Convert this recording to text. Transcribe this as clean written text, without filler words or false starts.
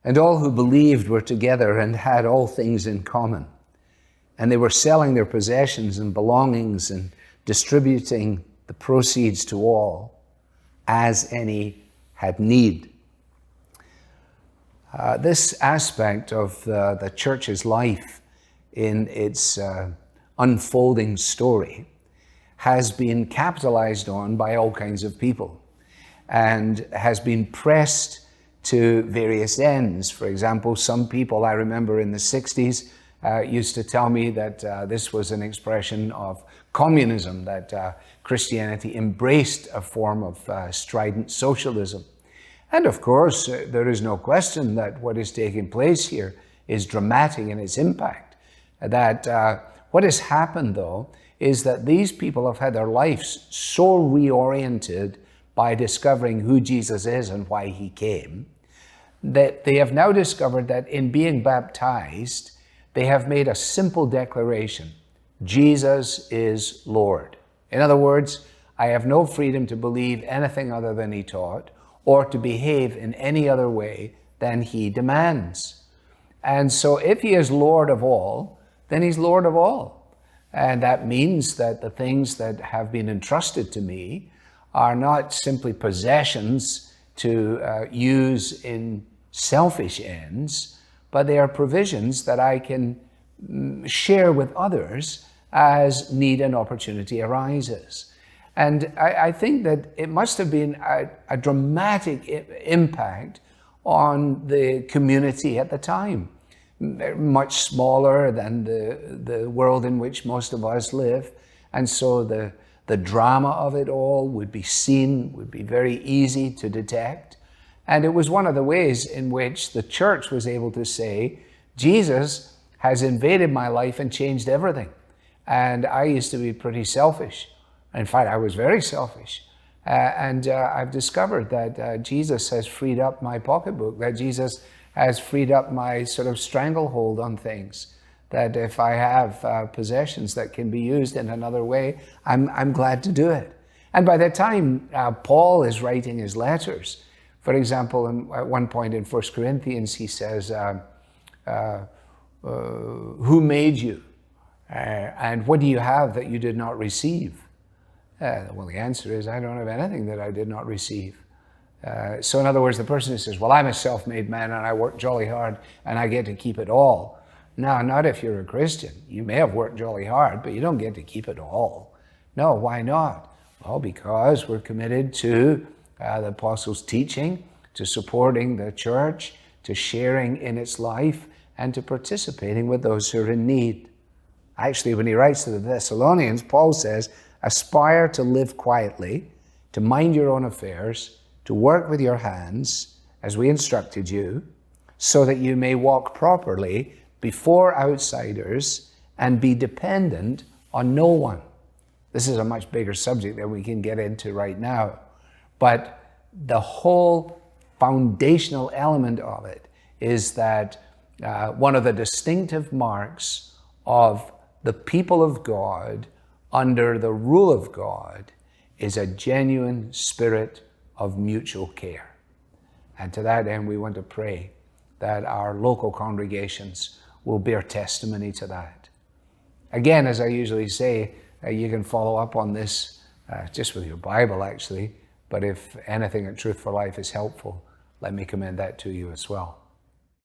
And all who believed were together and had all things in common. And they were selling their possessions and belongings and distributing the proceeds to all, as any had need. This aspect of the church's life in its unfolding story has been capitalized on by all kinds of people and has been pressed to various ends. For example, some people I remember in the 60s used to tell me that this was an expression of communism, that Christianity embraced a form of strident socialism. And of course, there is no question that what is taking place here is dramatic in its impact. That what has happened, though, is that these people have had their lives so reoriented by discovering who Jesus is and why he came, that they have now discovered that in being baptized, they have made a simple declaration: Jesus is Lord. In other words, I have no freedom to believe anything other than he taught, or to behave in any other way than he demands. And so if he is Lord of all, then he's Lord of all. And that means that the things that have been entrusted to me are not simply possessions to use in selfish ends, but they are provisions that I can share with others as need and opportunity arises. And I think that it must have been a dramatic impact on the community at the time. Much smaller than the world in which most of us live. And so the drama of it all would be seen, would be very easy to detect. And it was one of the ways in which the church was able to say, Jesus has invaded my life and changed everything. And I used to be pretty selfish. In fact, I was very selfish. And I've discovered that Jesus has freed up my pocketbook, that Jesus has freed up my sort of stranglehold on things, that if I have possessions that can be used in another way, I'm glad to do it. And by the time Paul is writing his letters, for example, at one point in 1 Corinthians, he says, who made you? And what do you have that you did not receive? Well, the answer is, I don't have anything that I did not receive. So in other words, the person who says, well, I'm a self-made man and I work jolly hard and I get to keep it all. No, not if you're a Christian. You may have worked jolly hard, but you don't get to keep it all. No, why not? Well, because we're committed to the apostles' teaching, to supporting the church, to sharing in its life, and to participating with those who are in need. Actually, when he writes to the Thessalonians, Paul says, aspire to live quietly, to mind your own affairs, to work with your hands, as we instructed you, so that you may walk properly before outsiders and be dependent on no one. This is a much bigger subject than we can get into right now. But the whole foundational element of it is that one of the distinctive marks of the people of God under the rule of God is a genuine spirit of mutual care. And to that end, we want to pray that our local congregations will bear testimony to that. Again, as I usually say, you can follow up on this just with your Bible, actually. But if anything at Truth for Life is helpful, let me commend that to you as well.